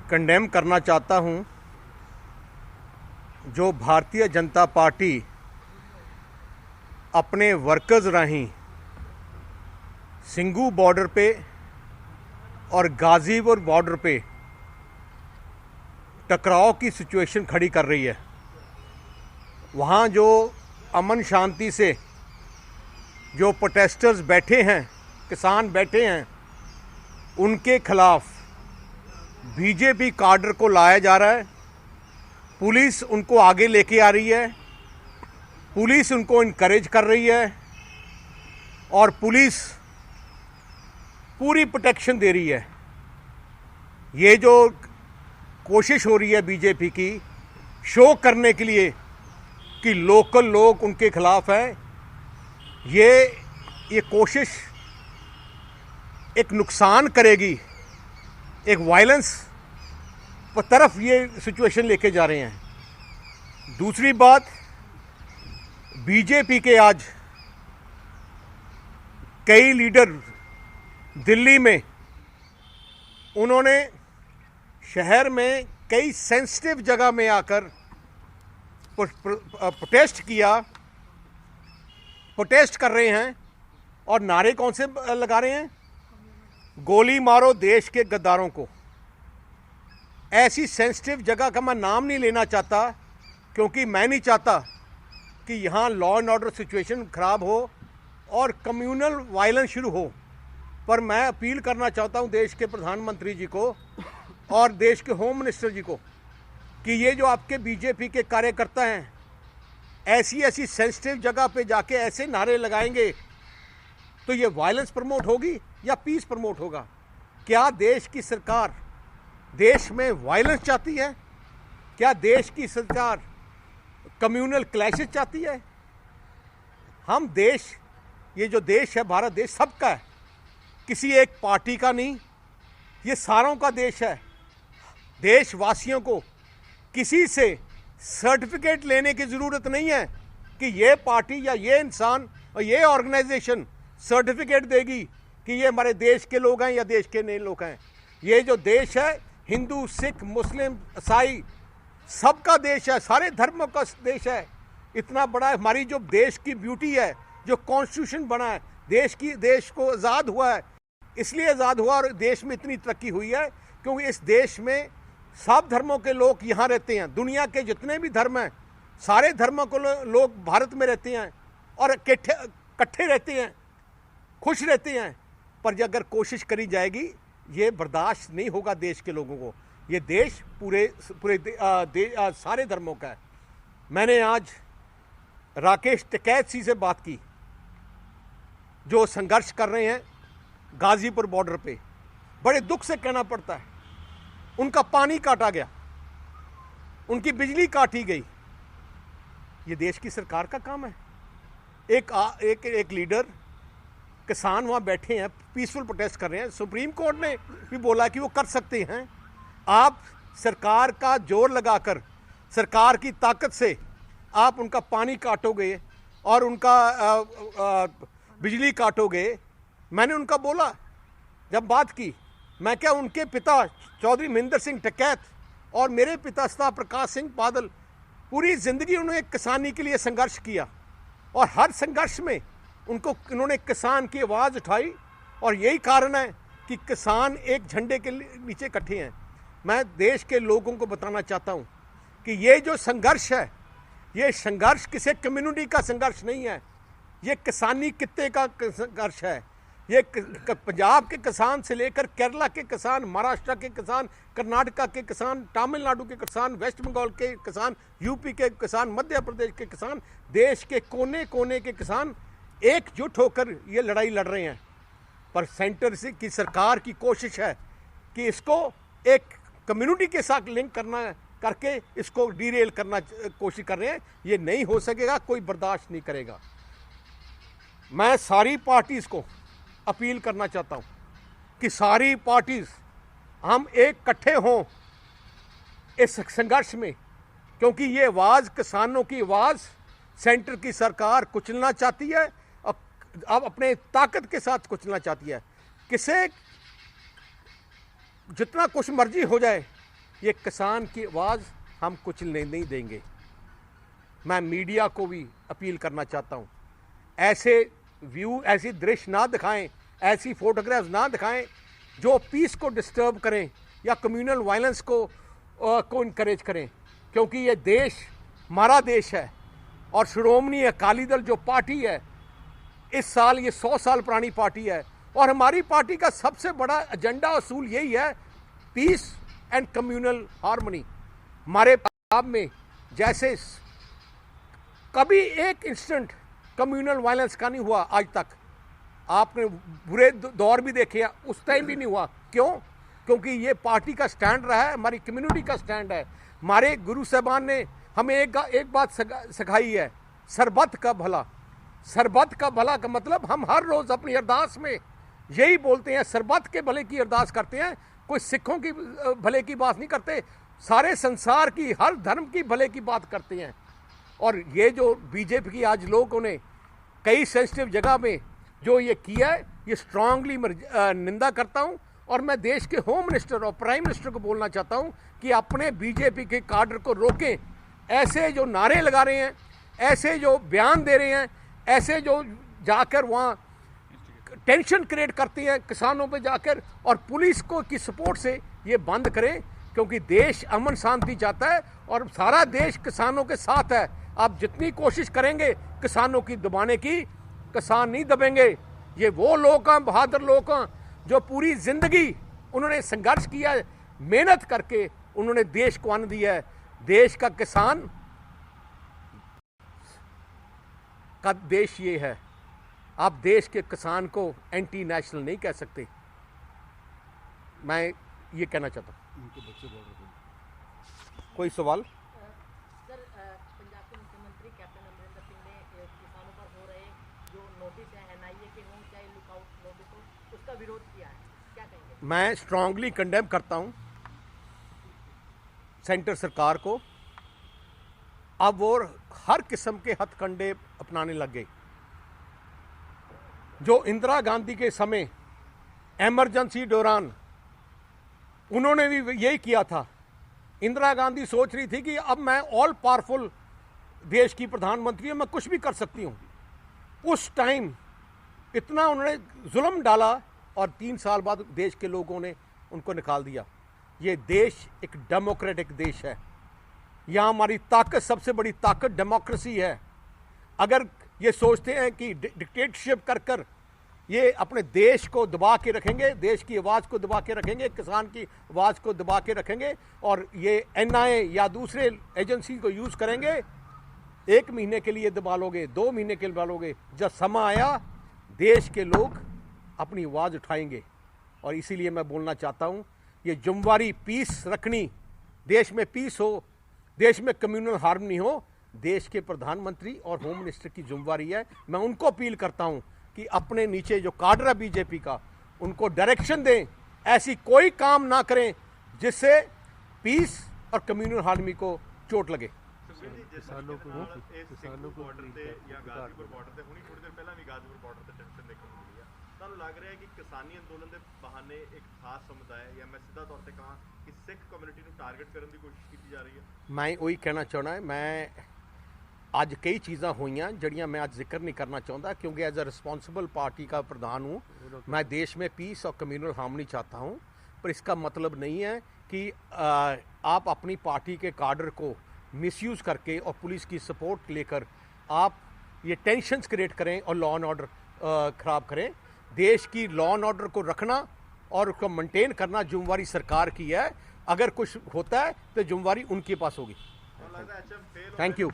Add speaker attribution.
Speaker 1: Condemn करना चाहता हूं जो भारतीय जनता पार्टी अपने वर्कर्स राਹੀਂ सिंगू बॉर्डर पे और गाजीपुर बॉर्डर पे टकराव की सिचुएशन खड़ी कर रही है। वहाँ जो अमन शांति से जो प्रोटेस्टर्स बैठे हैं, किसान बैठे हैं, उनके खिलाफ बीजेपी काडर को लाया जा रहा है। पुलिस उनको आगे लेके आ रही है, पुलिस उनको इनकरेज कर रही है और पुलिस पूरी प्रोटेक्शन दे रही है। ये जो कोशिश हो रही है बीजेपी की शो करने के लिए कि लोकल लोग उनके खिलाफ हैं, ये कोशिश एक नुकसान करेगी, एक वायलेंस पर तरफ ये सिचुएशन लेके जा रहे हैं। दूसरी बात, बीजेपी के आज कई लीडर दिल्ली में उन्होंने शहर में कई सेंसिटिव जगह में आकर प्रोटेस्ट किया, प्रोटेस्ट कर रहे हैं और नारे कौन से लगा रहे हैं? गोली मारो देश के गद्दारों को। ऐसी सेंसिटिव जगह का मैं नाम नहीं लेना चाहता क्योंकि मैं नहीं चाहता कि यहाँ लॉ एंड ऑर्डर सिचुएशन खराब हो और कम्युनल वायलेंस शुरू हो। पर मैं अपील करना चाहता हूँ देश के प्रधानमंत्री जी को और देश के होम मिनिस्टर जी को कि ये जो आपके बीजेपी के कार्यकर्ता हैं ऐसी सेंसिटिव जगह पे जाके ऐसे नारे लगाएंगे तो ये वायलेंस प्रमोट होगी या पीस प्रमोट होगा? क्या देश की सरकार देश में वायलेंस चाहती है? क्या देश की सरकार कम्युनल क्लैशेस चाहती है? हम देश, ये जो देश है भारत देश सबका है, किसी एक पार्टी का नहीं, ये सारों का देश है। देशवासियों को किसी से सर्टिफिकेट लेने की ज़रूरत नहीं है कि ये पार्टी या ये इंसान और ये ऑर्गेनाइजेशन सर्टिफिकेट देगी कि ये हमारे देश के लोग हैं या देश के नए लोग हैं। ये जो देश है हिंदू, सिख, मुस्लिम, ईसाई सबका देश है, सारे धर्मों का देश है। इतना बड़ा हमारी जो देश की ब्यूटी है, जो कॉन्स्टिट्यूशन बना है, देश को आज़ाद हुआ है, इसलिए आज़ाद हुआ और देश में इतनी तरक्की हुई है क्योंकि इस देश में सब धर्मों के लोग यहाँ रहते हैं। दुनिया के जितने भी धर्म हैं सारे धर्मों को लोग भारत में रहते हैं और इकट्ठे रहते हैं, खुश रहते हैं। पर अगर कोशिश करी जाएगी ये बर्दाश्त नहीं होगा देश के लोगों को। ये देश पूरे सारे धर्मों का है। मैंने आज राकेश टिकैत जी से बात की जो संघर्ष कर रहे हैं गाजीपुर बॉर्डर पे। बड़े दुख से कहना पड़ता है उनका पानी काटा गया, उनकी बिजली काटी गई। ये देश की सरकार का काम है। एक लीडर, किसान वहाँ बैठे हैं, पीसफुल प्रोटेस्ट कर रहे हैं। सुप्रीम कोर्ट ने भी बोला कि वो कर सकते हैं। आप सरकार का जोर लगाकर, सरकार की ताकत से आप उनका पानी काटोगे और उनका बिजली काटोगे। मैंने उनका बोला, जब बात की, मैं क्या उनके पिता चौधरी महेंद्र सिंह टिकैत और मेरे पिता सरदार प्रकाश सिंह बादल पूरी ज़िंदगी उन्होंने किसानी के लिए संघर्ष किया और हर संघर्ष में उन्होंने किसान की आवाज़ उठाई और यही कारण है कि किसान एक झंडे के नीचे इकट्ठे हैं। मैं देश के लोगों को बताना चाहता हूँ कि ये जो संघर्ष है, ये संघर्ष किसी कम्युनिटी का संघर्ष नहीं है, ये किसानी कित्ते का संघर्ष है। ये पंजाब के किसान से लेकर केरला के किसान, महाराष्ट्र के किसान, कर्नाटका के किसान, तमिलनाडु के किसान, वेस्ट बंगाल के किसान, यूपी के किसान, मध्य प्रदेश के किसान, देश के कोने कोने के किसान एकजुट होकर ये लड़ाई लड़ रहे हैं। पर सेंटर से की सरकार की कोशिश है कि इसको एक कम्युनिटी के साथ लिंक करके इसको डीरेल करना कोशिश कर रहे हैं। ये नहीं हो सकेगा, कोई बर्दाश्त नहीं करेगा। मैं सारी पार्टीज़ को अपील करना चाहता हूँ कि सारी पार्टीज़ हम एक इकट्ठे हों इस संघर्ष में, क्योंकि ये आवाज़, किसानों की आवाज़ सेंटर की सरकार कुचलना चाहती है और अब अपने ताकत के साथ कुचलना चाहती है। किसे जितना कुछ मर्जी हो जाए, ये किसान की आवाज़ हम कुचलने नहीं देंगे। मैं मीडिया को भी अपील करना चाहता हूँ, ऐसे व्यू, ऐसी दृश्य ना दिखाएं, ऐसी फोटोग्राफ्स ना दिखाएं जो पीस को डिस्टर्ब करें या कम्युनल वायलेंस को इनकरेज करें, क्योंकि ये देश हमारा देश है और श्रोमणी अकाली दल जो पार्टी है, इस साल ये 100 साल पुरानी पार्टी है और हमारी पार्टी का सबसे बड़ा एजेंडा असूल यही है, पीस एंड कम्युनल हार्मनी। हमारे पंजाब में जैसे कभी एक इंस्टेंट कम्युनल वायलेंस का नहीं हुआ आज तक। आपने बुरे दौर भी देखे, उस टाइम भी नहीं हुआ। क्यों? क्योंकि ये पार्टी का स्टैंड रहा है, हमारी कम्युनिटी का स्टैंड है। हमारे गुरु साहबान ने हमें एक बात सिखाई है, सरबत का भला। सरबत का भला का मतलब हम हर रोज़ अपनी अरदास में यही बोलते हैं, सरबत के भले की अरदास करते हैं। कोई सिखों की भले की बात नहीं करते, सारे संसार की, हर धर्म की भले की बात करते हैं। और ये जो बीजेपी की आज लोगों ने कई सेंसिटिव जगह में जो ये किया है, ये स्ट्रांगली निंदा करता हूँ। और मैं देश के होम मिनिस्टर और प्राइम मिनिस्टर को बोलना चाहता हूँ कि अपने बीजेपी के काडर को रोकें। ऐसे जो नारे लगा रहे हैं, ऐसे जो बयान दे रहे हैं, ऐसे जो जाकर वहाँ टेंशन क्रिएट करते हैं किसानों पे जाकर, और पुलिस को की सपोर्ट से ये बंद करें, क्योंकि देश अमन शांति चाहता है और सारा देश किसानों के साथ है। आप जितनी कोशिश करेंगे किसानों की दबाने की, किसान नहीं दबेंगे। ये वो लोग हैं, बहादुर लोग हैं, जो पूरी जिंदगी उन्होंने संघर्ष किया है, मेहनत करके उन्होंने देश को अन्न दिया है। देश का किसान का देश ये है। आप देश के किसान को एंटी नेशनल नहीं कह सकते। मैं ये कहना चाहता हूँ।
Speaker 2: उनके बच्चे बोल रहे थे।
Speaker 1: कोई सवाल?
Speaker 3: सर, पंजाब के मुख्यमंत्री कैप्टन अमरिंदर सिंह ने किसानों पर हो रहे जो नोटिस है एनआईए के हों चाहे लुकआउट नोटिस हो, उसका विरोध किया है, क्या कहेंगे?
Speaker 1: मैं स्ट्रांगली कंडेम करता हूँ सेंटर सरकार को। अब वो हर किस्म के हथकंडे अपनाने लग गए। जो इंदिरा गांधी के समय इमरजेंसी दौरान उन्होंने भी यही किया था। इंदिरा गांधी सोच रही थी कि अब मैं ऑल पावरफुल देश की प्रधानमंत्री हूं, मैं कुछ भी कर सकती हूं। उस टाइम इतना उन्होंने जुल्म डाला और 3 साल बाद देश के लोगों ने उनको निकाल दिया। ये देश एक डेमोक्रेटिक देश है। यहाँ हमारी ताकत, सबसे बड़ी ताकत डेमोक्रेसी है। अगर ये सोचते हैं कि डिक्टेटरशिप कर कर ये अपने देश को दबा के रखेंगे, देश की आवाज़ को दबा के रखेंगे, किसान की आवाज़ को दबा के रखेंगे और ये एनआईए या दूसरे एजेंसी को यूज़ करेंगे, 1 महीने के लिए दबा लोगे, 2 महीने के लिए दबा लोगे। जब समय आया देश के लोग अपनी आवाज़ उठाएंगे। और इसीलिए मैं बोलना चाहता हूँ, ये जिम्मेवारी पीस रखनी, देश में पीस हो, देश में कम्युनल हार्मनी हो, देश के प्रधानमंत्री और होम मिनिस्टर की जिम्मेवारी है। मैं उनको अपील करता हूं कि अपने नीचे जो काडर है बीजेपी का, उनको डायरेक्शन दें, ऐसी कोई काम ना करें जिससे पीस और कम्युनल हार्मनी को चोट लगे।
Speaker 2: किसानों को
Speaker 4: ਬਾਰਡਰ ਤੇ ਜਾਂ ਗਾਜ਼ੀਪੁਰ ਬਾਰਡਰ ਤੇ ਹੁਣੀ ਥੋੜੀ ਦੇਰ ਪਹਿਲਾਂ ਵੀ ਗਾਜ਼ੀਪੁਰ ਬਾਰਡਰ ਤੇ ਟੈਂਸ਼ਨ ਦੇਖਣ ਨੂੰ ਮਿਲੀ ਆ। ਤੁਹਾਨੂੰ ਲੱਗ ਰਿਹਾ ਹੈ ਕਿ ਕਿਸਾਨੀ ਅੰਦੋਲਨ ਦੇ ਬਹਾਨੇ ਇੱਕ ਖਾਸ ਸਮੁਦਾਇ ਜਾਂ ਮੈਂ ਸਿੱਧਾ ਤੌਰ ਤੇ ਕਹਾਂ ਕਿ ਸਿੱਖ ਕਮਿਊਨਿਟੀ ਨੂੰ ਟਾਰਗੇਟ ਕਰਨ ਦੀ ਕੋਸ਼ਿਸ਼ ਕੀਤੀ ਜਾ ਰਹੀ ਹੈ?
Speaker 1: मैं वही कहना चाहना है। मैं ਅੱਜ ਕਈ ਚੀਜ਼ਾਂ ਹੋਈਆਂ ਜਿਹੜੀਆਂ मैं ਅੱਜ ਜ਼ਿਕਰ नहीं करना चाहता, क्योंकि एज अ रिस्पॉन्सिबल पार्टी का प्रधान हूँ। मैं देश में पीस और कम्युनल हार्मनी चाहता हूँ, पर इसका मतलब नहीं है कि आप अपनी पार्टी के काडर को मिसयूज़ करके और पुलिस की सपोर्ट लेकर आप ये टेंशन्स क्रिएट करें और लॉ एंड ऑर्डर ख़राब करें। देश की लॉ एंड ऑर्डर को रखना और उसको मेंटेन करना जिम्मेवारी सरकार की है। अगर कुछ होता है तो जिम्मेवारी उनके पास होगी।
Speaker 4: ਲੱਗਦਾ ਐਚਐम ਫੇਲ
Speaker 1: थैंक यू।